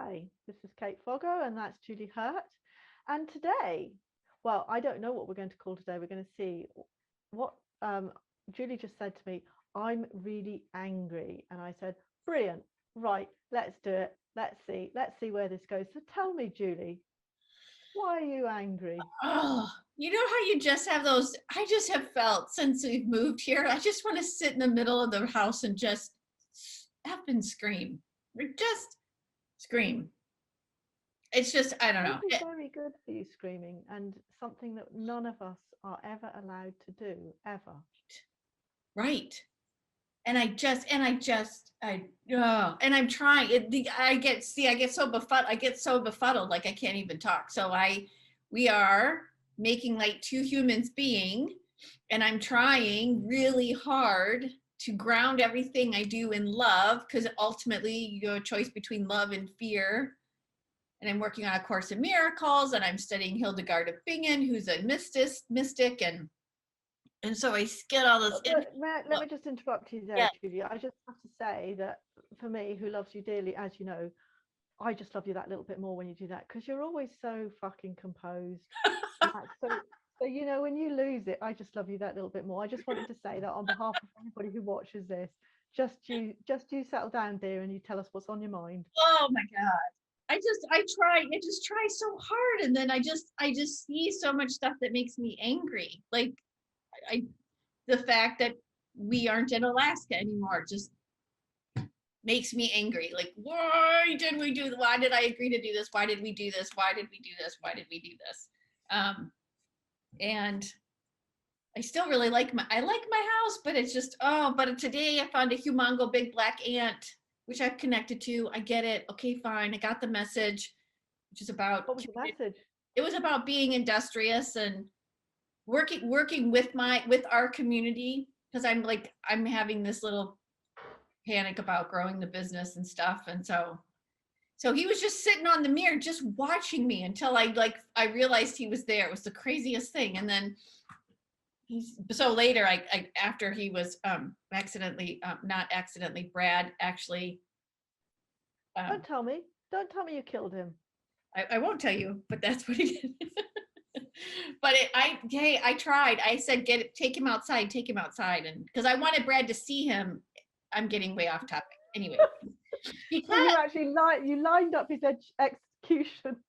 Hi, this is Kate Foggo, and that's Julie Hurt. And today, well, I don't know what we're going to call today. We're going to see what Julie just said to me. I'm really angry. And I said, brilliant. Right, let's do it. Let's see. Let's see where this goes. So tell me, Julie, why are you angry? Oh, you know how you just have those? I just have felt since we've moved here, I just want to sit in the middle of the house and just up and scream. Or just scream. It's just, I don't know. Maybe very good for you screaming, and something that none of us are ever allowed to do, ever. Right. And I'm trying. I get so befuddled, like I can't even talk. We are making like two humans being, and I'm trying really hard to ground everything I do in love, because ultimately you have a choice between love and fear. And I'm working on A Course in Miracles, and I'm studying Hildegard of Bingen, who's a mystic, and so I get all this. Let me just interrupt you there, Yeah. Julia. I just have to say that for me, who loves you dearly, as you know, I just love you that little bit more when you do that, because you're always so fucking composed. So when you lose it, I just love you that little bit more. I just wanted to say that on behalf of anybody who watches this. Just you settle down, dear, and you tell us what's on your mind. Oh my God. I just try so hard, and then I just see so much stuff that makes me angry. Like I the fact that we aren't in Alaska anymore just makes me angry. Like, why did I agree to do this? Why did we do this? Why did we do this? Why did we do this? And I still really like my house, but it's just, but today I found a humongo big black ant, which I've connected to. I get it. Okay, fine. I got the message, which is about, What was the message? It was about being industrious and working with our community, because I'm having this little panic about growing the business and stuff. And so he was just sitting on the mirror, just watching me until I realized he was there. It was the craziest thing. And then so later, I after he was accidentally, not accidentally, Brad actually. Don't tell me you killed him. I won't tell you, but that's what he did. But I tried. I said, take him outside, and because I wanted Brad to see him. I'm getting way off topic. Anyway, because so you actually you lined up his execution.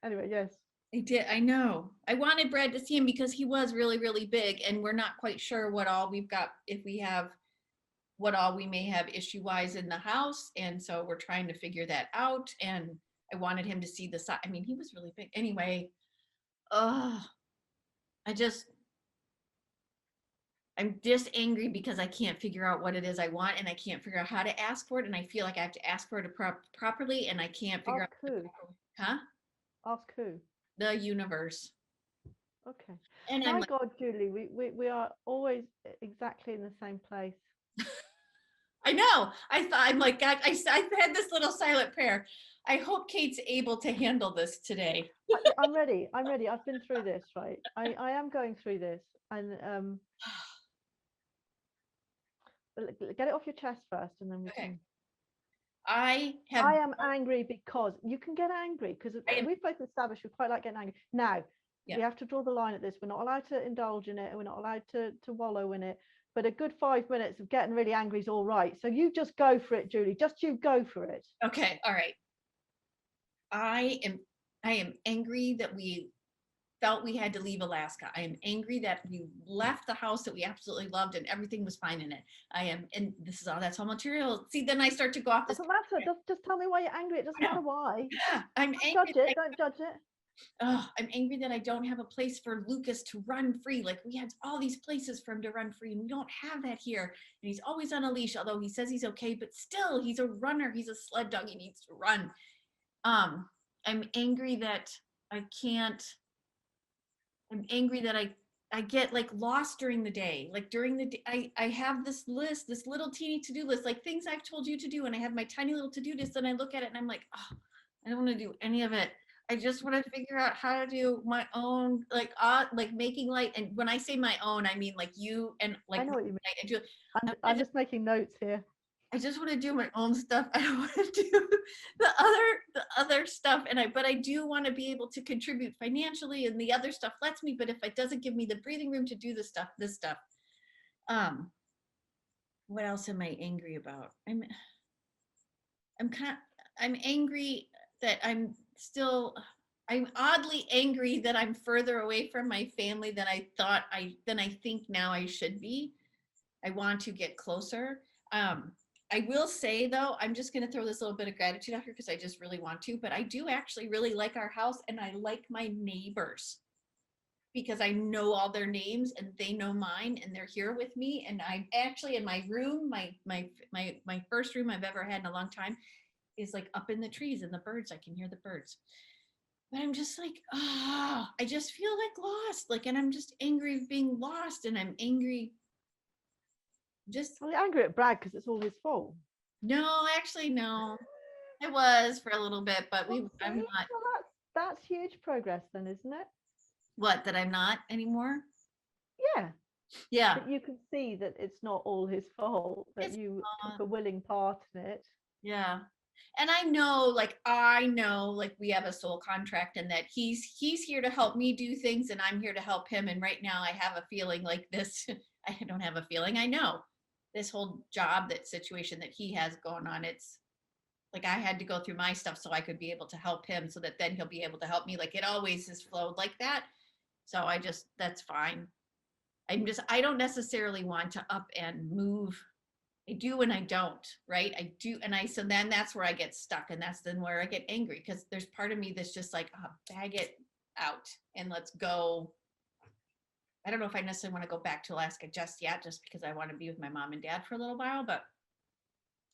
Anyway, yes. I did. I know. I wanted Brad to see him because he was really, really big, and we're not quite sure what all we've got, if we have what all we may have issue-wise in the house, and so we're trying to figure that out. And I wanted him to see the side. I mean, he was really big. Anyway, I'm just angry because I can't figure out what it is I want, and I can't figure out how to ask for it, and I feel like I have to ask for it properly, and I can't figure out who. Huh? Ask who? The universe. Okay. And my God, Julie, we are always exactly in the same place. I know. I'm like, God, I had this little silent prayer. I hope Kate's able to handle this today. I'm ready. I've been through this, right? I am going through this, and get it off your chest first, and then we can. I am angry because you can get angry, because we've both established we quite like getting angry. Now, we have to draw the line at this. We're not allowed to indulge in it, and we're not allowed to wallow in it. But a good 5 minutes of getting really angry is all right. So you just go for it, Julie. Just you go for it. Okay. All right. I am angry that we felt we had to leave Alaska. I am angry that we left the house that we absolutely loved and everything was fine in it. And this is all, that's all material. See, then I start to go off this. Doesn't matter. Just tell me why you're angry. It doesn't matter why. Yeah, I'm angry. Don't judge it. I'm angry that I don't have a place for Lucas to run free. Like, we had all these places for him to run free, and we don't have that here. And he's always on a leash, although he says he's okay, but still, he's a runner. He's a sled dog. He needs to run. I'm angry that I can't. I'm angry that I get like lost during the day. Like during the day, I have this list, this little teeny to-do list, like things I've told you to do, and I have my tiny little to-do list, and I look at it and I'm like, oh, I don't want to do any of it. I just want to figure out how to do my own, like making light. And when I say my own, I mean like you and like. I know what you mean. I'm just making notes here. I just want to do my own stuff. I don't want to do the other stuff. But I do want to be able to contribute financially, and the other stuff lets me, but if it doesn't give me the breathing room to do this stuff. What else am I angry about? I'm angry that I'm oddly angry that I'm further away from my family than I think now I should be. I want to get closer. I will say though, I'm just going to throw this little bit of gratitude out here because I just really want to, but I do actually really like our house, and I like my neighbors because I know all their names and they know mine, and they're here with me. And I'm actually in my room, my first room I've ever had in a long time is like up in the trees, and the birds, I can hear the birds. But I'm just like, I just feel like lost. Like, and I'm just angry of being lost, and I'm angry. Well, you're angry at Brad because it's all his fault. No, actually, no. I was for a little bit, but I'm not. Well, that's huge progress then, isn't it? What, that I'm not anymore? Yeah. That you can see that it's not all his fault, that you took a willing part in it. Yeah. And I know, like we have a soul contract, and that he's here to help me do things, and I'm here to help him. And right now I have a feeling like this. I don't have a feeling. I know this whole job, that situation that he has going on, it's like I had to go through my stuff so I could be able to help him, so that then he'll be able to help me. Like, it always has flowed like that. So that's fine. I don't necessarily want to up and move. I do and I don't, right? I do. So then that's where I get stuck, and that's then where I get angry, because there's part of me that's just like, bag it out and let's go. I don't know if I necessarily want to go back to Alaska just yet, just because I want to be with my mom and dad for a little while, but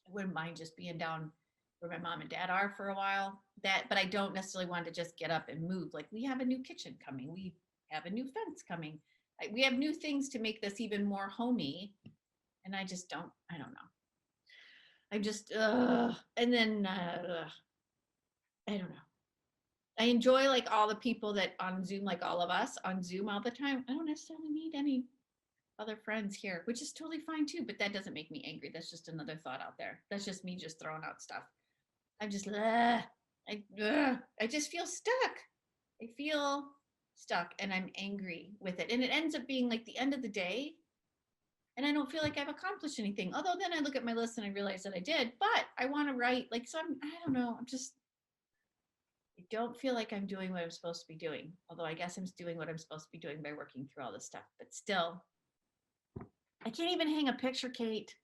I wouldn't mind just being down where my mom and dad are for a while. But I don't necessarily want to just get up and move. Like, we have a new kitchen coming. We have a new fence coming. We have new things to make this even more homey. And I don't know. I'm just, and then, I don't know. I enjoy like all the people that on Zoom, like all of us on Zoom all the time. I don't necessarily need any other friends here, which is totally fine too, but that doesn't make me angry. That's just another thought out there. That's just me just throwing out stuff. I'm just, I just feel stuck. I feel stuck, and I'm angry with it. And it ends up being like the end of the day, and I don't feel like I've accomplished anything. Although then I look at my list and I realize that I did, but I want to write like some, I don't know. I don't feel like I'm doing what I'm supposed to be doing. Although I guess I'm doing what I'm supposed to be doing by working through all this stuff, but still, I can't even hang a picture, Kate.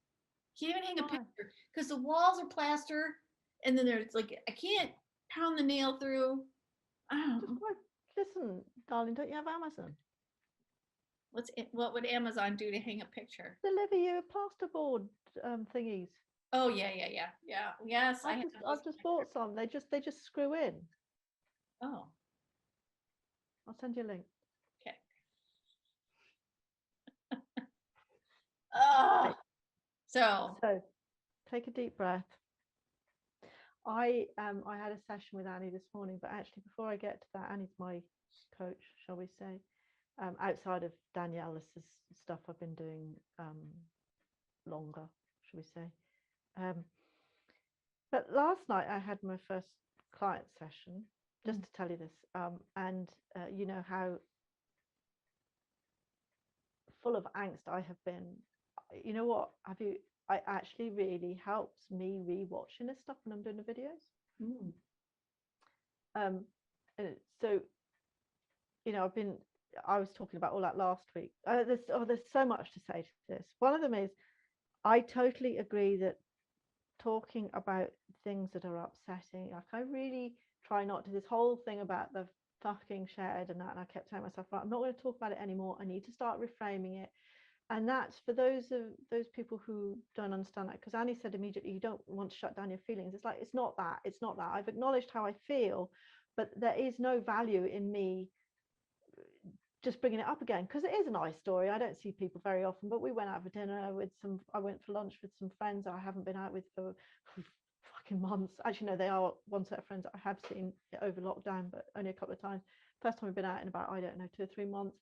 Can't even hang a picture because the walls are plaster, and then there's like, I can't pound the nail through. Listen, darling, don't you have Amazon? What would Amazon do to hang a picture? Deliver you a plasterboard thingies. Oh yeah. Yes, I've just bought some. They just screw in. Oh. I'll send you a link. Okay. Oh. So take a deep breath. I had a session with Annie this morning, but actually before I get to that, Annie's my coach, shall we say, outside of Daniela's stuff I've been doing longer, shall we say. But last night I had my first client session, just to tell you this, and you know how full of angst I have been. You know what? It actually really helps me rewatching this stuff when I'm doing the videos. And so, you know, I was talking about all that last week. There's so much to say to this. One of them is, I totally agree that talking about things that are upsetting, like I really try not to, this whole thing about the fucking shed and that, and I kept telling myself, right, I'm not going to talk about it anymore. I need to start reframing it. And that's for those people who don't understand that, because Annie said immediately, you don't want to shut down your feelings. It's like, it's not that. I've acknowledged how I feel, but there is no value in me just bringing it up again, because it is a nice story. I don't see people very often, but we went out for dinner I went for lunch with some friends I haven't been out with for fucking months. Actually, no, they are one set of friends that I have seen over lockdown, but only a couple of times. First time we've been out in about, I don't know, 2 or 3 months.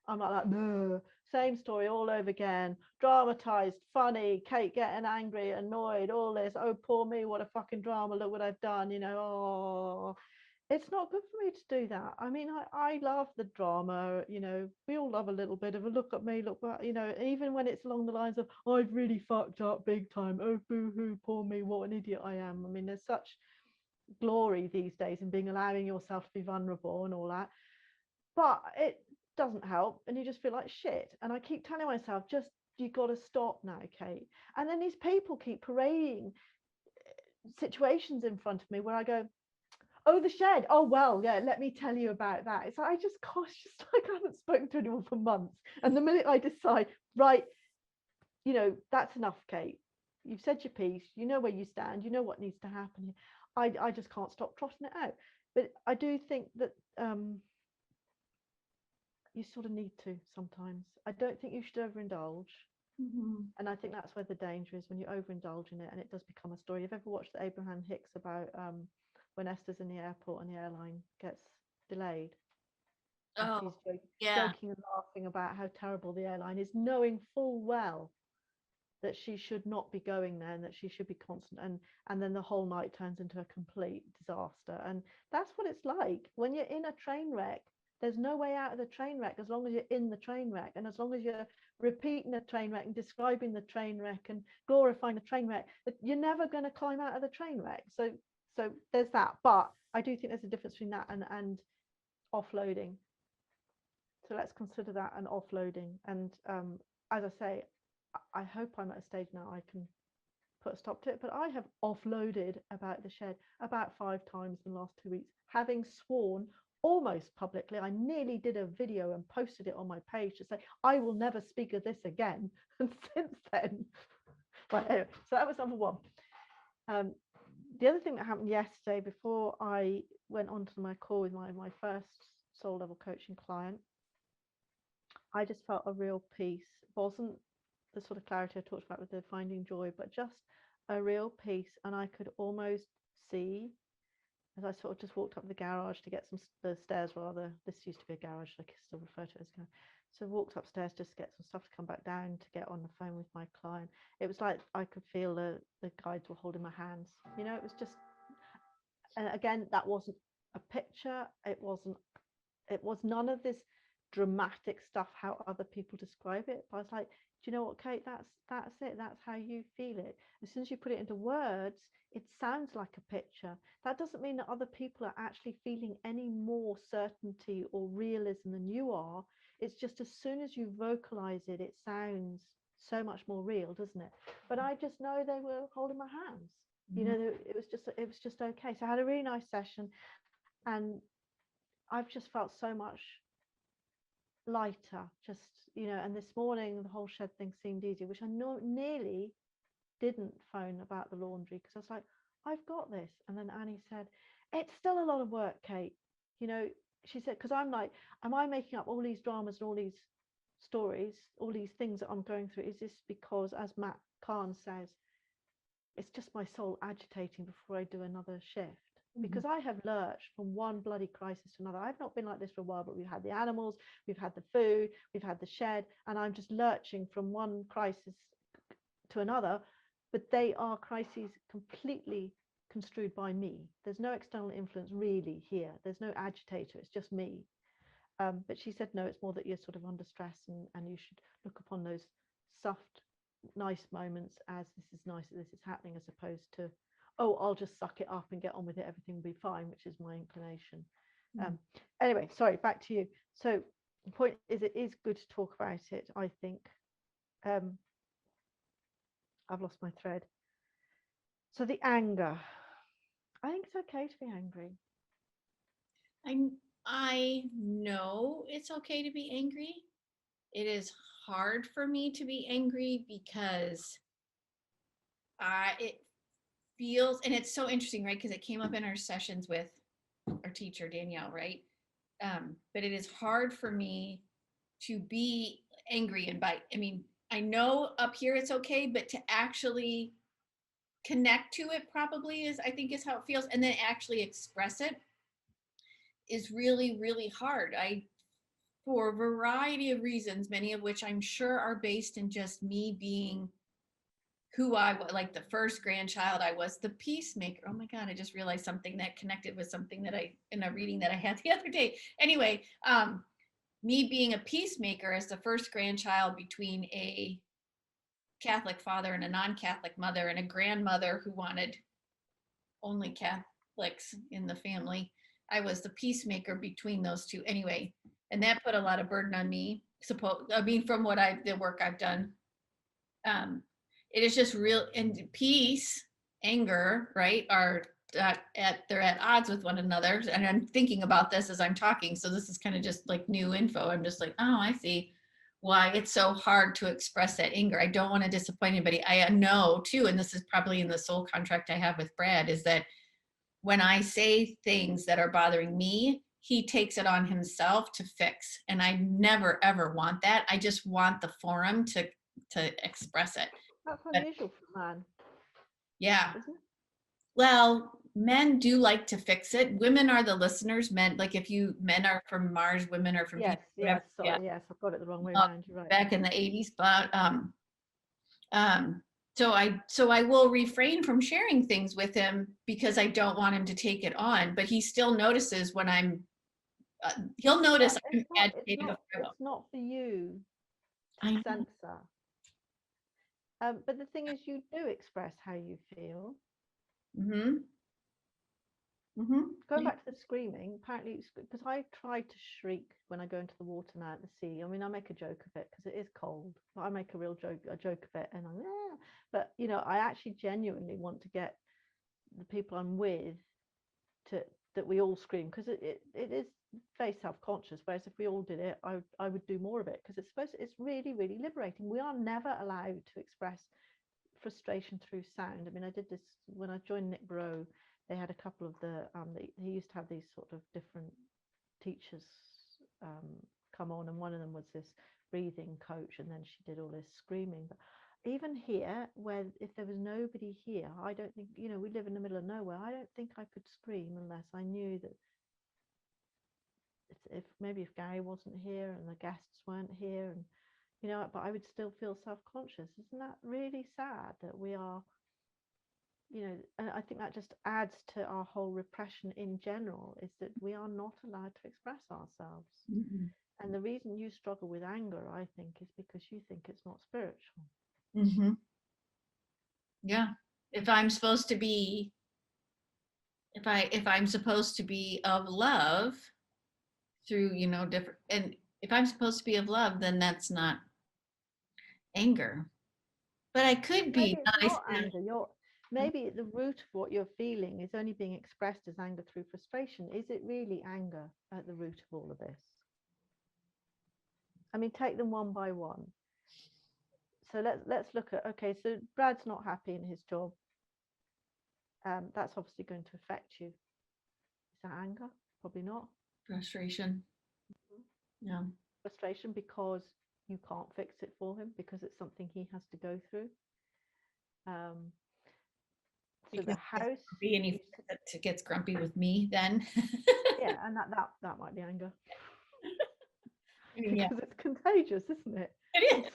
I'm like, no, same story all over again, dramatized, funny, Kate getting angry, annoyed, all this, oh poor me, what a fucking drama, look what I've done, oh, it's not good for me to do that. I mean, I love the drama, we all love a little bit of a look at me, look what, even when it's along the lines of, I've really fucked up big time, oh boo hoo, poor me, what an idiot I am. I mean, there's such glory these days in allowing yourself to be vulnerable and all that, but it doesn't help, and you just feel like shit. And I keep telling myself, just, you got to stop now, Kate. And then these people keep parading situations in front of me where I go, oh, the shed, oh well, yeah, let me tell you about that. It's like, I just, gosh, just like I haven't spoken to anyone for months, and the minute I decide, right, that's enough, Kate, you've said your piece, you know where you stand, you know what needs to happen, I just can't stop trotting it out. But I do think that you sort of need to sometimes. I don't think you should overindulge. And I think that's where the danger is, when you overindulge in it and it does become a story. You've ever watched the Abraham Hicks about when Esther's in the airport and the airline gets delayed? And she's joking and laughing about how terrible the airline is, knowing full well that she should not be going there and that she should be constant, and then the whole night turns into a complete disaster. And that's what it's like when you're in a train wreck. There's no way out of the train wreck as long as you're in the train wreck, and as long as you're repeating the train wreck and describing the train wreck and glorifying the train wreck, you're never going to climb out of the train wreck. So there's that. But I do think there's a difference between that and offloading. So let's consider that an offloading. And as I say, I hope I'm at a stage now I can put a stop to it, but I have offloaded about the shed about 5 times in the last 2 weeks, having sworn almost publicly. I nearly did a video and posted it on my page to say I will never speak of this again. And since then, right, anyway, so that was number one. The other thing that happened yesterday, before I went on to my call with my first soul level coaching client, I just felt a real peace. It wasn't the sort of clarity I talked about with the finding joy, but just a real peace. And I could almost see, as I sort of just walked up the garage to get the stairs, rather, this used to be a garage, I can still refer to it as a garage. So walked upstairs just to get some stuff to come back down to get on the phone with my client. It was like I could feel the guides were holding my hands. It was just, and again, that wasn't a picture. It was none of this dramatic stuff, how other people describe it. But I was like, do you know what, Kate, that's it. That's how you feel it. As soon as you put it into words, it sounds like a picture. That doesn't mean that other people are actually feeling any more certainty or realism than you are. It's just as soon as you vocalize it, it sounds so much more real, doesn't it? But I just know they were holding my hands. It was just okay. So I had a really nice session, and I've just felt so much lighter, just, and this morning the whole shed thing seemed easier, which I nearly didn't phone about the laundry, because I was like, I've got this. And then Annie said, it's still a lot of work, Kate. She said, because I'm like, am I making up all these dramas and all these stories, all these things that I'm going through? Is this because, as Matt Kahn says, it's just my soul agitating before I do another shift? Because I have lurched from one bloody crisis to another. I've not been like this for a while, but we've had the animals, we've had the food, we've had the shed, and I'm just lurching from one crisis to another. But they are crises completely construed by me. There's no external influence really here. There's no agitator. It's just me. But she said, no, it's more that you're sort of under stress, and you should look upon those soft, nice moments as this is nice that this is happening, as opposed to, oh, I'll just suck it up and get on with it, everything will be fine, which is my inclination. Anyway, sorry, back to you. So the point is, it is good to talk about it, I think. I've lost my thread. So the anger. I think it's okay to be angry. I know it's okay to be angry. It is hard for me to be angry because it feels, and it's so interesting, right? Because it came up in our sessions with our teacher, Danielle, right? But it is hard for me to be angry and bite. I mean, I know up here it's okay, but to actually connect to it probably is, I think, is how it feels. And then actually express it is really, really hard. I for a variety of reasons, many of which I'm sure are based in just me being who I was. Like the first grandchild, I was the peacemaker. Oh my God, I just realized something that connected with something that in a reading that I had the other day. Anyway, me being a peacemaker as the first grandchild between a Catholic father and a non-Catholic mother, and a grandmother who wanted only Catholics in the family. I was the peacemaker between those two anyway, and that put a lot of burden on me. From the work I've done, it is just real. And peace, anger, right, are they're at odds with one another. And I'm thinking about this as I'm talking, so this is kind of just like new info. I'm just like, oh, I see why it's so hard to express that anger. I don't want to disappoint anybody. I know too, and this is probably in the soul contract I have with Brad, is that when I say things that are bothering me, he takes it on himself to fix. And I never, ever want that. I just want the forum to express it. That's unusual for a man. Yeah. Isn't it? Well, men do like to fix it. Women are the listeners. Men are from Mars, women are from Yes, Venus, yes, sorry, yeah. yes, I've got it the wrong way around. You're right. Back in the 80s, but so I will refrain from sharing things with him because I don't want him to take it on, but he still notices when I'm he'll notice I'm agitated. It's not for you I to know. censor. But the thing is, you do express how you feel. Mm-hmm. Mm-hmm. Going back to the screaming, apparently, because I try to shriek when I go into the water now at the sea. I mean, I make a joke of it because it is cold. But I make a joke of it, and I'm, but you know, I actually genuinely want to get the people I'm with that we all scream, because it is very self-conscious. Whereas if we all did it, I would do more of it, because it's really, really liberating. We are never allowed to express frustration through sound. I mean, I did this when I joined Nick Bro. They had a couple of he used to have these sort of different teachers come on, and one of them was this breathing coach, and then she did all this screaming. But even here, where if there was nobody here, I don't think, you know, we live in the middle of nowhere, I don't think I could scream unless I knew that if Gary wasn't here and the guests weren't here, and you know, but I would still feel self-conscious. Isn't that really sad that we are, you know, and I think that just adds to our whole repression in general, is that we are not allowed to express ourselves. Mm-hmm. And the reason you struggle with anger, I think, is because you think it's not spiritual. Mm-hmm. Yeah. If I'm supposed to be of love through, you know, different, and if I'm supposed to be of love, then that's not anger. But I could be nice. Not anger. Maybe the root of what you're feeling is only being expressed as anger through frustration. Is it really anger at the root of all of this? I mean, take them one by one. So let's look at, okay, so Brad's not happy in his job. That's obviously going to affect you. Is that anger? Probably not. Frustration. Yeah. Frustration because you can't fix it for him, because it's something he has to go through. So the house, and he gets grumpy with me then. yeah, and that might be anger. Yeah. Because it's contagious, isn't it? It is.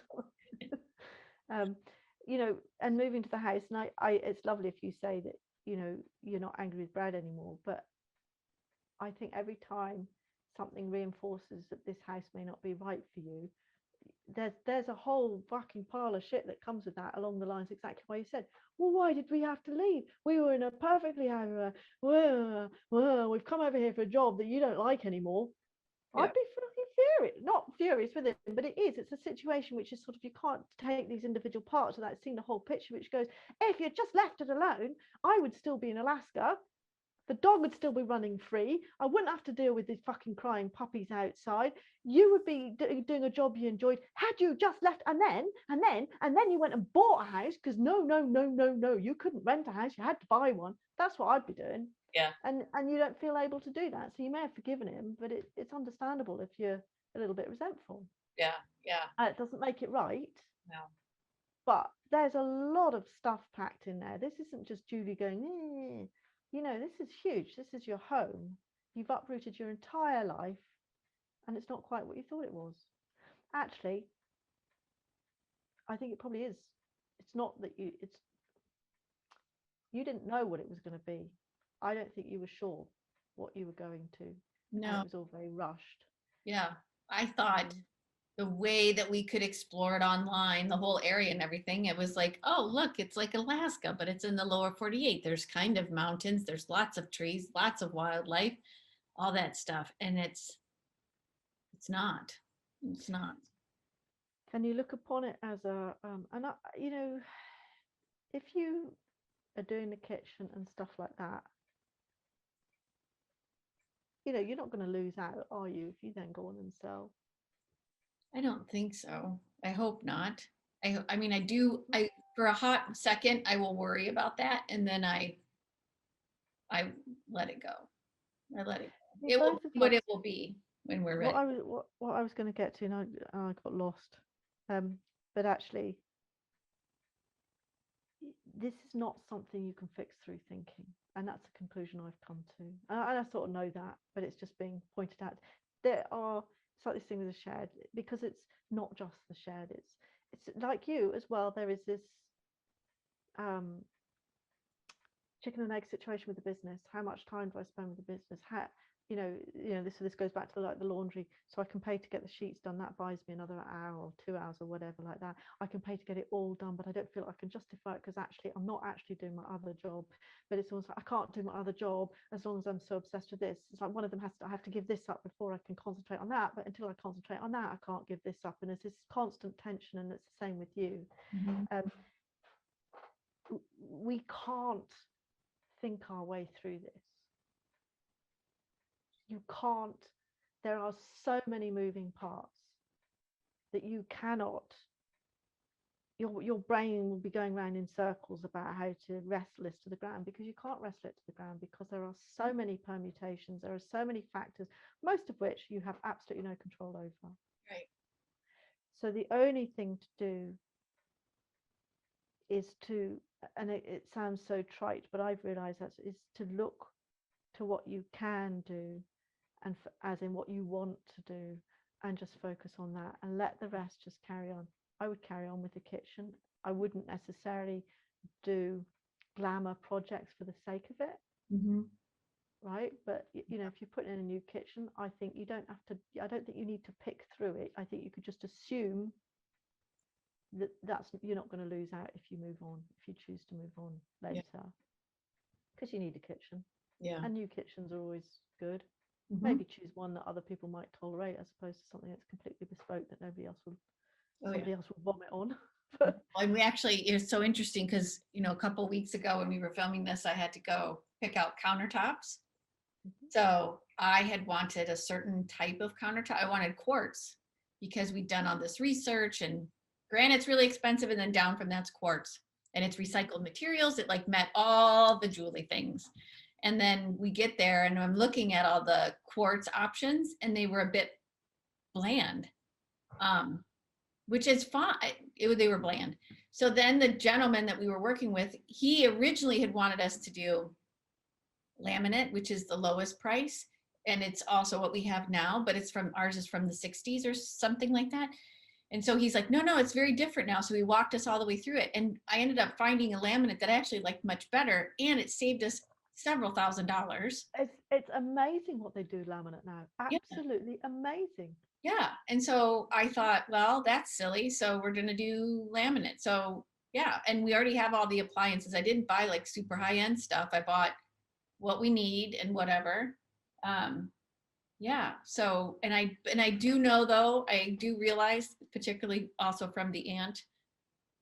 You know, and moving to the house, and I it's lovely if you say that, you know, you're not angry with Brad anymore, but I think every time something reinforces that this house may not be right for you, there's a whole fucking pile of shit that comes with that, along the lines exactly why you said, well, why did we have to leave? We were in a perfectly happy, we've come over here for a job that you don't like anymore. Yeah. I'd be fucking not furious with it, but it's a situation which is sort of, you can't take these individual parts without seeing the whole picture, which goes, if you just left it alone, I would still be in Alaska. The dog would still be running free. I wouldn't have to deal with these fucking crying puppies outside. You would be doing a job you enjoyed. Had you just left, and then you went and bought a house, because no, you couldn't rent a house. You had to buy one. That's what I'd be doing. Yeah. And you don't feel able to do that. So you may have forgiven him, but it's understandable if you're a little bit resentful. Yeah. It doesn't make it right. No. But there's a lot of stuff packed in there. This isn't just Julie going, you know, this is huge. This is your home. You've uprooted your entire life. and it's not quite what you thought it was. Actually, I think it probably is. It's not that you didn't know what it was going to be. I don't think you were sure what you were going to. And No. it was all very rushed. Yeah. I thought the way that we could explore it online, the whole area and everything, it was like, oh, look, it's like Alaska, but it's in the lower 48. There's kind of mountains, there's lots of trees, lots of wildlife, all that stuff. And it's not. It's not. Can you look upon it as a, if you are doing the kitchen and stuff like that, you're not going to lose out, are you, if you then go on and sell? I don't think so. I hope not. I mean, I for a hot second, I will worry about that. And then I let it go. I let it go. It will be what it will be when we're ready. What I was going to get to, and I got lost. But actually, this is not something you can fix through thinking. And that's a conclusion I've come to. And I sort of know that, but it's just being pointed out. It's like this thing with the shed, because it's not just the shed. It's like you as well. There is this chicken and egg situation with the business. How much time do I spend with the business? How, this goes back to the laundry. So I can pay to get the sheets done. That buys me another hour or 2 hours or whatever like that. I can pay to get it all done, but I don't feel I can justify it because actually I'm not actually doing my other job. But it's also, I can't do my other job as long as I'm so obsessed with this. It's like one of them I have to give this up before I can concentrate on that. But until I concentrate on that, I can't give this up. And there's this constant tension, and it's the same with you. Mm-hmm. We can't think our way through this. You can't. There are so many moving parts that you cannot. Your brain will be going around in circles about how to wrestle this to the ground, because you can't wrestle it to the ground, because there are so many permutations, there are so many factors, most of which you have absolutely no control over. Right. So the only thing to do is to, and it sounds so trite, but I've realized that, is to look to what you can do, and as in what you want to do, and just focus on that and let the rest just carry on. I would carry on with the kitchen. I wouldn't necessarily do glamour projects for the sake of it. Mm-hmm. Right, but if you're putting in a new kitchen, I think you don't have to, I don't think you need to pick through it. I think you could just assume that's you're not going to lose out if you move on, if you choose to move on later, because you need a kitchen. And new kitchens are always good. Mm-hmm. Maybe choose one that other people might tolerate, as opposed to something that's completely bespoke that nobody else will else will vomit on. And we actually, it's so interesting because a couple of weeks ago when we were filming this, I had to go pick out countertops. Mm-hmm. So I had wanted a certain type of countertop. I wanted quartz, because we'd done all this research, and granite's really expensive, and then down from that's quartz, and it's recycled materials. It like met all the Julie things. And then we get there, and I'm looking at all the quartz options, and they were a bit bland, which is fine. They were bland. So then the gentleman that we were working with, he originally had wanted us to do laminate, which is the lowest price. And it's also what we have now, but ours is from the 60s or something like that. And so he's like, no, it's very different now. So he walked us all the way through it. And I ended up finding a laminate that I actually liked much better. And it saved us several $1,000s. It's amazing what they do laminate now. Absolutely amazing. Yeah. And so I thought, well, that's silly. So we're going to do laminate. So yeah. And we already have all the appliances. I didn't buy like super high end stuff. I bought what we need and whatever. Yeah. So, and I do know, though, I do realize, particularly also from the aunt,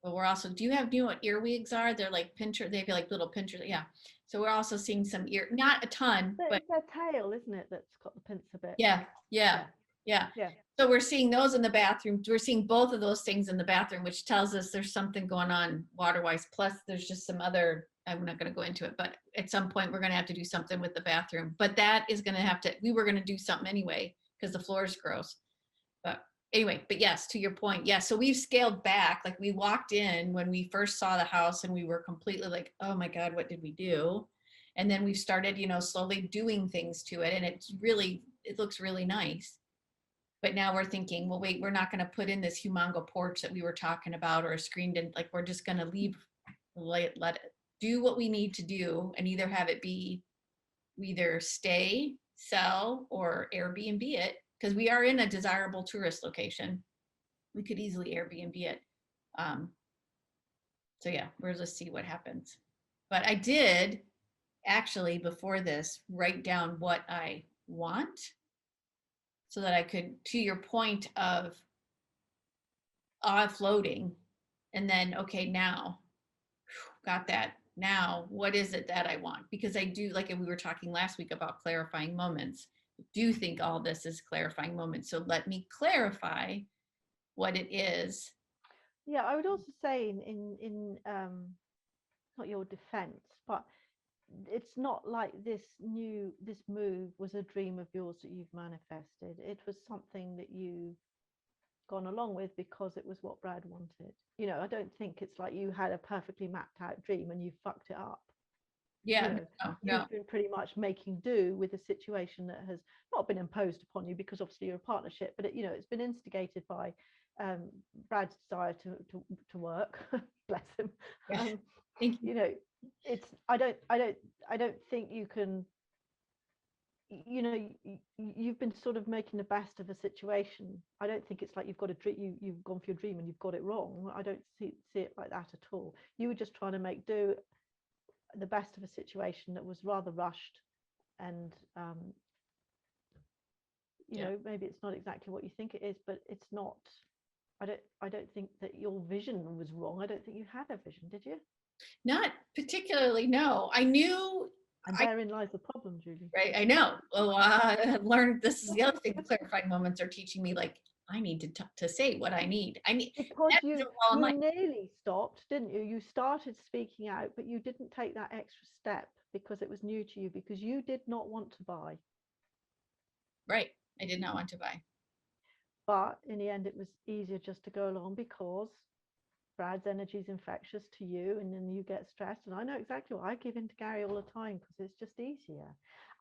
but we're also, do you know what earwigs are? They're like pincher. They have like little pinchers. Yeah. So we're also seeing some not a ton, but it's their tail, isn't it? That's got the pincer bit. Yeah. So we're seeing those in the bathroom. We're seeing both of those things in the bathroom, which tells us there's something going on water-wise. Plus there's just some other, I'm not going to go into it, but at some point we're going to have to do something with the bathroom. But that is going to we were going to do something anyway, because the floor is gross. But anyway, but yes, to your point. Yes. So we've scaled back. Like we walked in when we first saw the house and we were completely like, oh my God, what did we do? And then we've started, slowly doing things to it. And it looks really nice. But now we're thinking, well, wait, we're not going to put in this humongo porch that we were talking about, or a screened in, like, we're just going to leave, let it do what we need to do, and either have it be, we either stay, sell, or Airbnb it, because we are in a desirable tourist location. We could easily Airbnb it. So yeah, we'll just see what happens. But I did actually, before this, write down what I want, so that I could, to your point of offloading, and then, okay, now got that. Now, what is it that I want? Because I do, like we were talking last week about clarifying moments. I do think all this is clarifying moments. So let me clarify what it is. Yeah, I would also say in not your defense, but it's not like this move was a dream of yours that you've manifested. It was something that you've gone along with because it was what Brad wanted. You know, I don't think it's like you had a perfectly mapped out dream and you fucked it up. Yeah, You know, you've been pretty much making do with a situation that has not been imposed upon you, because obviously you're a partnership, but you know, it's been instigated by Brad's desire to work. Bless him. Thank you. You know, it's I don't think you can, you know, you've been sort of making the best of a situation. I don't think it's like you've got a dream, you've gone for your dream and you've got it wrong. I don't see it like that at all. You were just trying to make do the best of a situation that was rather rushed, and you know, maybe it's not exactly what you think it is, but it's not. I don't think that your vision was wrong. I don't think you had a vision, did you? Not particularly, no. I knew. And therein lies the problem, Julie. Right, I know. Well, I learned, this is the other thing the clarifying moments are teaching me, like, I need to say what I need. Because you nearly stopped, didn't you? You started speaking out, but you didn't take that extra step because it was new to you, because you did not want to buy. Right, I did not want to buy. But in the end, it was easier just to go along because Brad's energy is infectious to you, and then you get stressed. And I know exactly what I give in to Gary all the time because it's just easier.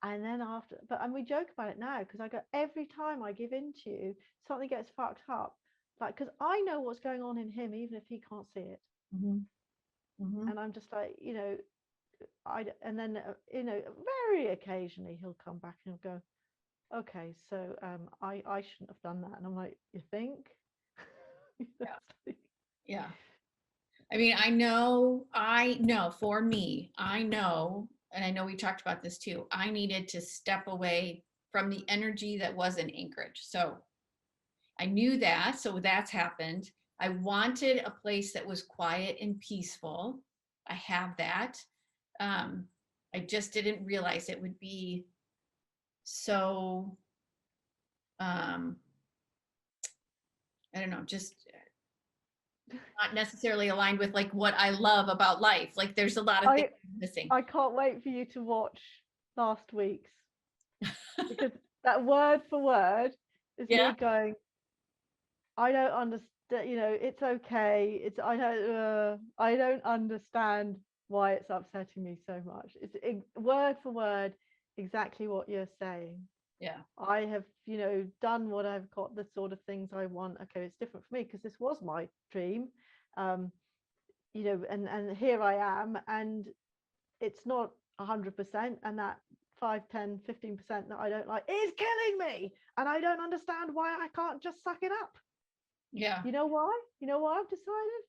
And then after, and we joke about it now, because I go, every time I give in to you, something gets fucked up. Like, because I know what's going on in him, even if he can't see it. And I'm just like, you know, and then, you know, very occasionally he'll come back and he'll go, okay, so I shouldn't have done that. And I'm like, you think? Yeah. I mean, I know for me, I know, and I know we talked about this too, I needed to step away from the energy that was in Anchorage. So I knew that, so that's happened. I wanted a place that was quiet and peaceful. I have that. I just didn't realize it would be so, I don't know, just not necessarily aligned with like what I love about life. Like, there's a lot of things missing. I can't wait for you to watch last week's, because that word for word is me going, I don't understand, you know, it's okay. I don't understand why it's upsetting me so much. It's word for word exactly what you're saying. Yeah. I have, you know, done what I've got, the sort of things I want. Okay, it's different for me because this was my dream. You know, and here I am, and it's not 100%, and that 5, 10, 15% that I don't like is killing me, and I don't understand why I can't just suck it up. Yeah. You know why? You know why I've decided?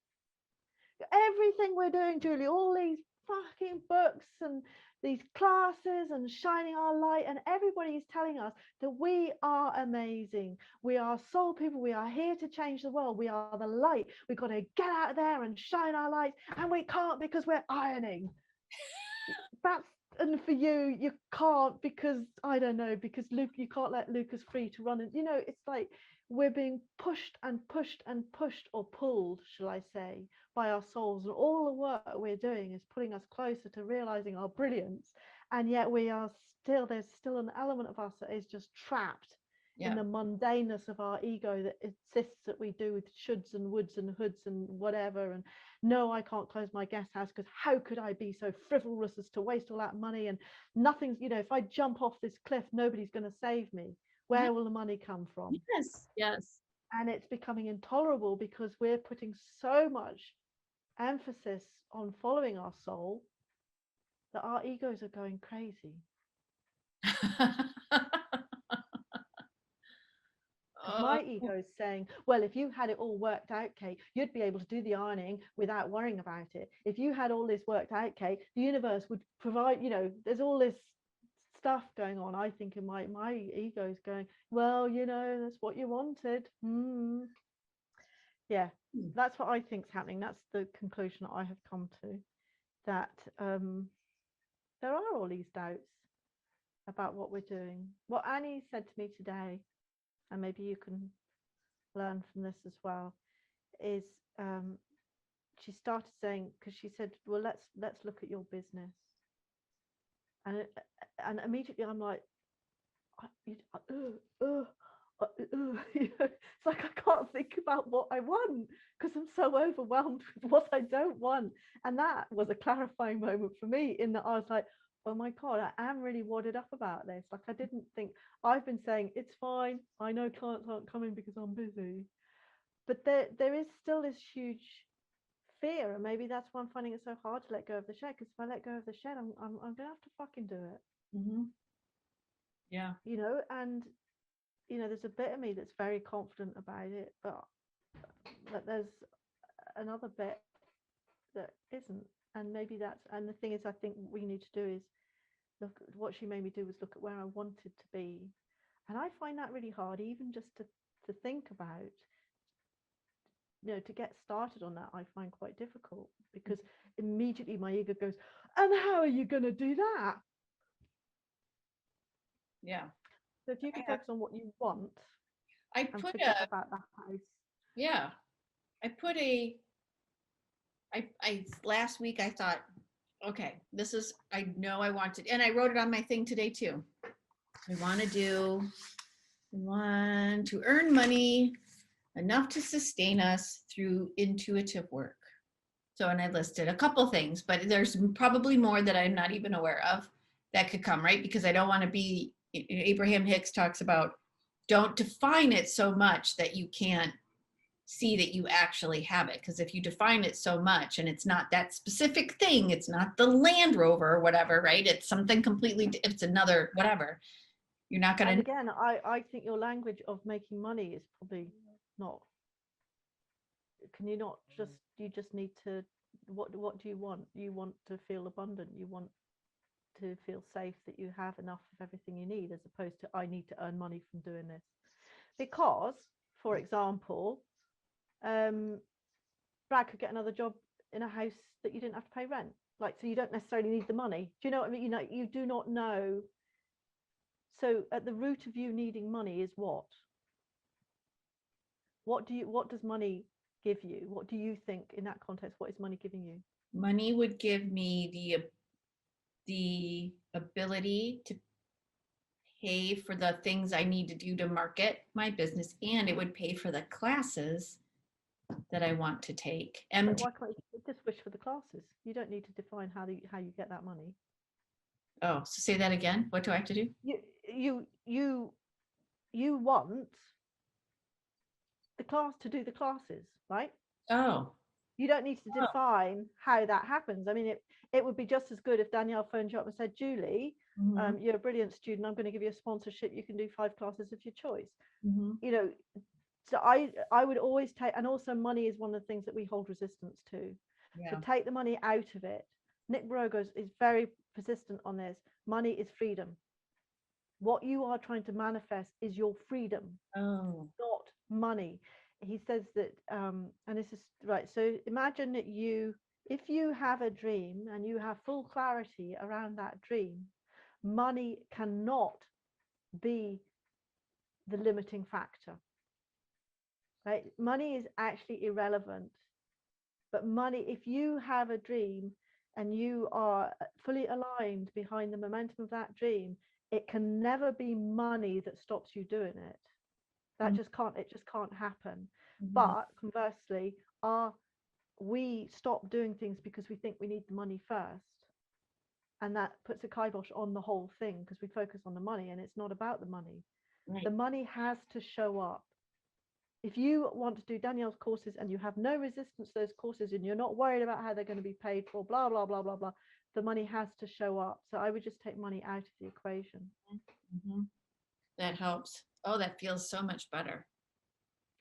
Everything we're doing, Julie, all these fucking books and these classes and shining our light, and everybody's telling us that we are amazing. We are soul people. We are here to change the world. We are the light. We've got to get out there and shine our light, and we can't because we're ironing. And for you, you can't because, I don't know, because Luke, you can't let Lucas free to run. And you know, it's like we're being pushed and pushed and pushed, or pulled, shall I say, by our souls, and all the work we're doing is putting us closer to realizing our brilliance. And yet there's still an element of us that is just trapped in the mundaneness of our ego that insists that we do with shoulds and woulds and hoods and whatever. And no, I can't close my guest house because how could I be so frivolous as to waste all that money? And nothing's, you know, if I jump off this cliff, nobody's going to save me. Where will the money come from? Yes. And it's becoming intolerable because we're putting so much emphasis on following our soul that our egos are going crazy. My ego is saying, well, if you had it all worked out, Kate, you'd be able to do the ironing without worrying about it. If you had all this worked out, Kate, the universe would provide, there's all this stuff going on. I think in my ego is going, well, that's what you wanted. Yeah, that's what I think's happening. That's the conclusion that I have come to, that there are all these doubts about what we're doing. What Annie said to me today, and maybe you can learn from this as well, is she started saying, because she said, well, let's look at your business, and immediately I'm like, it's like I can't think about what I want because I'm so overwhelmed with what I don't want. And that was a clarifying moment for me, in that I was like, oh my God, I am really wadded up about this. Like, I didn't think, I've been saying it's fine, I know clients aren't coming because I'm busy, but there is still this huge fear, and maybe that's why I'm finding it so hard to let go of the shed, because if I let go of the shed, I'm gonna have to fucking do it. Yeah. And there's a bit of me that's very confident about it, but there's another bit that isn't. And maybe and the thing is, I think what we need to do is look at what she made me do, was look at where I wanted to be. And I find that really hard, even just to think about, to get started on that. I find quite difficult, because immediately my ego goes, and how are you going to do that? Yeah. So if you can focus on what you want, I and put forget about the house. Yeah. I put I last week I thought, okay, this is, I know I wanted, and I wrote it on my thing today too. We want to earn money enough to sustain us through intuitive work. So, and I listed a couple things, but there's probably more that I'm not even aware of that could come, right? Because I don't want to be, Abraham Hicks talks about, don't define it so much that you can't see that you actually have it. Because if you define it so much and it's not that specific thing, it's not the Land Rover or whatever, right? It's something completely, it's another whatever. You're not going to. And again, I think your language of making money is probably not. Can you not just, you just need to, what do you want? You want to feel abundant. You want to feel safe, that you have enough of everything you need, as opposed to, I need to earn money from doing this. Because, for example, Brad could get another job in a house that you didn't have to pay rent. Like, so you don't necessarily need the money. Do you know what I mean? You do not know. So at the root of you needing money is what? What does money give you? What do you think in that context? What is money giving you? Money would give me the ability to pay for the things I need to do to market my business, and it would pay for the classes that I want to take. And why can't you just wish for the classes? You don't need to define how you get that money. Oh, so say that again. What do I have to do? You want the class to do the classes, right? Oh. You don't need to define how that happens. I mean, it would be just as good if Danielle phoned you up and said, Julie, you're a brilliant student, I'm going to give you a sponsorship, you can do 5 classes of your choice. So I would always take, and also money is one of the things that we hold resistance to. Yeah. So take the money out of it. Nick Brogo is very persistent on this. Money is freedom. What you are trying to manifest is your freedom, not money. He says that, and this is right. So imagine that if you have a dream and you have full clarity around that dream, money cannot be the limiting factor. Right? Money is actually irrelevant. But money, if you have a dream and you are fully aligned behind the momentum of that dream, it can never be money that stops you doing it. That just can't happen. But conversely, we stop doing things because we think we need the money first, and that puts a kibosh on the whole thing, because we focus on the money and it's not about the money. Right. The money has to show up. If you want to do Danielle's courses and you have no resistance to those courses and you're not worried about how they're going to be paid for, blah, blah, blah, blah, blah, the money has to show up. So I would just take money out of the equation. Mm-hmm. That helps. Oh, that feels so much better.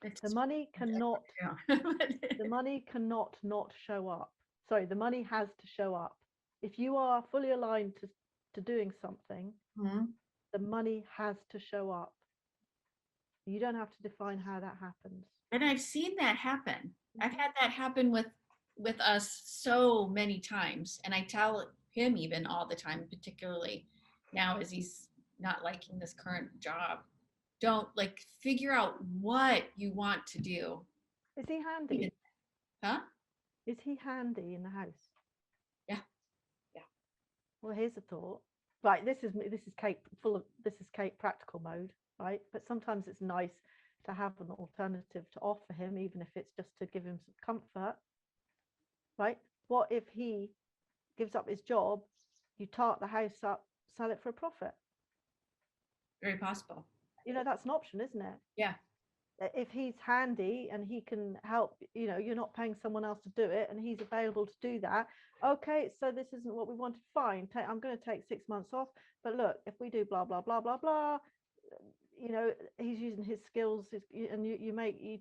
The money cannot, the money cannot not show up. Sorry, the money has to show up. If you are fully aligned to doing something, Mm-hmm. the money has to show up. You don't have to define how that happens. And I've seen that happen. I've had that happen with us so many times. And I tell him even all the time, particularly now as he's not liking this current job. Don't like figure out what you want to do. Is he handy? Huh? Is he handy in the house? Yeah. Yeah. Well, here's a thought. Right, this is Kate Kate practical mode, right? But sometimes it's nice to have an alternative to offer him, even if it's just to give him some comfort, right? What if he gives up his job, you tart the house up, sell it for a profit? Very possible. You know, that's an option, isn't it? Yeah. If he's handy and he can help, you know, you're not paying someone else to do it and he's available to do that. Okay, so this isn't what we wanted. Fine, I'm going to take 6 months off. But look, if we do blah, blah, blah, blah, blah, you know, he's using his skills and you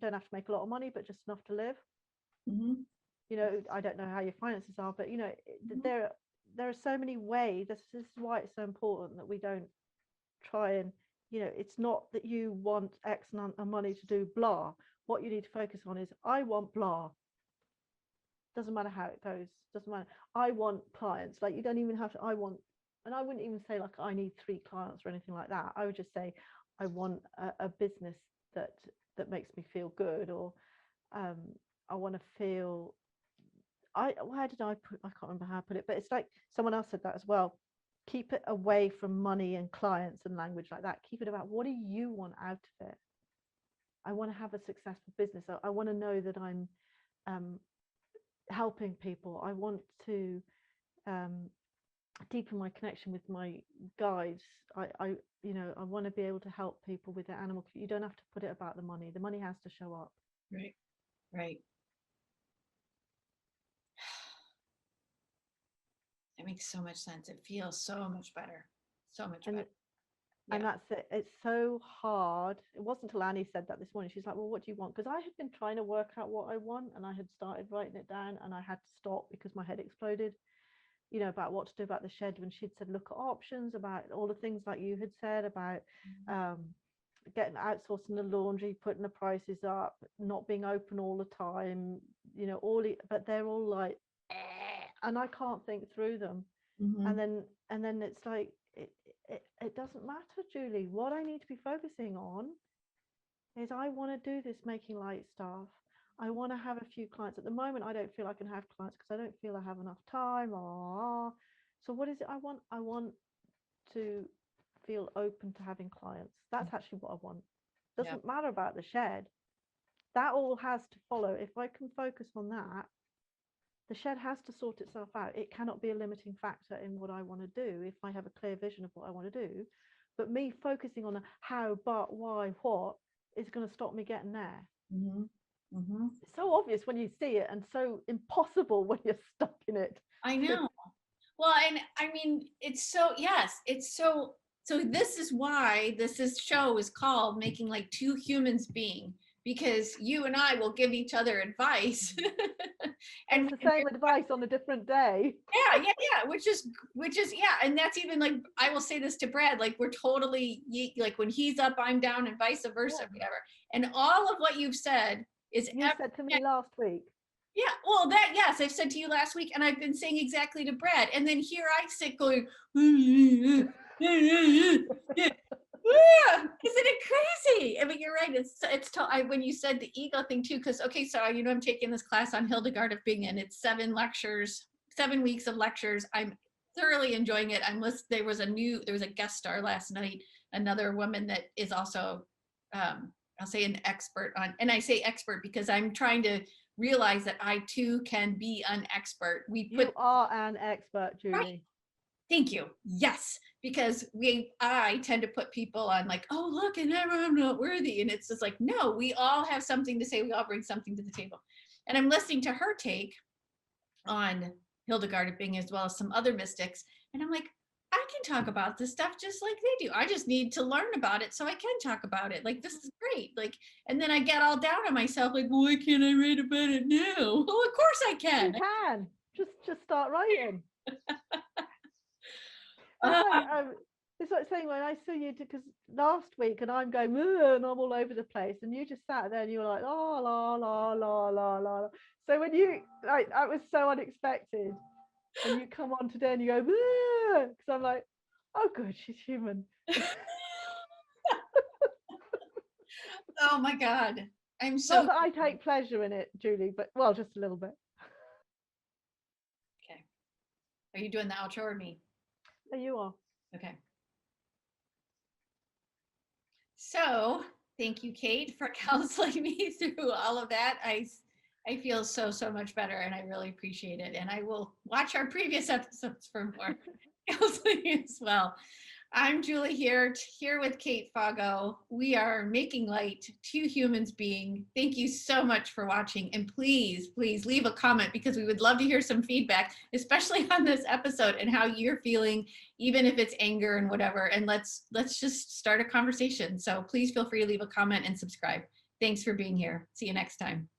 don't have to make a lot of money, but just enough to live. Mm-hmm. You know, I don't know how your finances are, but, you know, there are so many ways. This is why it's so important that we don't try and, you know, it's not that you want X amount of money to do blah. What you need to focus on is, I want blah. Doesn't matter how it goes. Doesn't matter. I want clients. Like, you don't even have to, and I wouldn't even say like I need 3 clients or anything like that. I would just say I want a business that makes me feel good, or I want to feel, I can't remember how I put it, but it's like someone else said that as well. Keep it away from money and clients and language like that. Keep it about, what do you want out of it? I want to have a successful business. I want to know that I'm helping people. I want to deepen my connection with my guides. I you know, I want to be able to help people with their animal. You don't have to put it about the money. The money has to show up. Right. Right. It makes so much sense. It feels so much better. So much better. And that's it. It's so hard. It wasn't until Annie said that this morning. She's like, well, what do you want? Because I had been trying to work out what I want, and I had started writing it down, and I had to stop because my head exploded, you know, about what to do about the shed, when she'd said, look at options, about all the things like you had said about getting outsourcing the laundry, putting the prices up, not being open all the time, you know, but they're all like, and I can't think through them. Mm-hmm. And then it's like, it doesn't matter, Julie. What I need to be focusing on is, I want to do this making light stuff. I want to have a few clients. At the moment, I don't feel I can have clients because I don't feel I have enough time. So what is it I want? I want to feel open to having clients. That's actually what I want. Doesn't matter about the shed. That all has to follow. If I can focus on that, the shed has to sort itself out. It cannot be a limiting factor in what I want to do if I have a clear vision of what I want to do. But me focusing on how, but, why, what is going to stop me getting there. Mm-hmm. Mm-hmm. It's so obvious when you see it, and so impossible when you're stuck in it. I know. Well, and I mean, it's so, yes, it's so this is why this show is called Making Like Two Humans Being, because you and I will give each other advice. And it's the same advice on a different day. Yeah. Which is, yeah. And that's even like, I will say this to Brad, like, we're totally, like, when he's up, I'm down, and vice versa, whatever. And all of what you've said is, you said to me last week. Yeah, well, yes, I've said to you last week, and I've been saying exactly to Brad. And then here I sit going, isn't it crazy? I mean, you're right. When you said the ego thing too, because, okay, so, you know, I'm taking this class on Hildegard of Bingen. It's 7 weeks of lectures. I'm thoroughly enjoying it. There was a guest star last night, another woman that is also, I'll say, an expert on, and I say expert because I'm trying to realize that I too can be an expert. You are an expert, Julie. Right. Thank you. Yes, because I tend to put people on like, oh, look, and I'm not worthy. And it's just like, no, we all have something to say. We all bring something to the table. And I'm listening to her take on Hildegard of Bingen as well as some other mystics. And I'm like, I can talk about this stuff just like they do. I just need to learn about it so I can talk about it. Like, this is great. Like, and then I get all down on myself, like, well, why can't I write about it now? Well, of course I can. You can. Just start writing. It's like saying when I saw you, because last week and I'm going, and I'm all over the place, and you just sat there and you were like, la la la la la la. So when you, like, that was so unexpected. And you come on today and you go, because I'm like, oh, good, she's human. Oh my God. I'm so. Not that I take pleasure in it, Julie, but well, just a little bit. Okay. Are you doing the outro or me? There you are. Okay. So thank you, Kate, for counseling me through all of that. I feel so much better, and I really appreciate it. And I will watch our previous episodes for more counseling as well. I'm Julie here with Kate Fago. We are making light, two humans being. Thank you so much for watching. And please leave a comment, because we would love to hear some feedback, especially on this episode and how you're feeling, even if it's anger and whatever. And let's just start a conversation. So please feel free to leave a comment and subscribe. Thanks for being here. See you next time.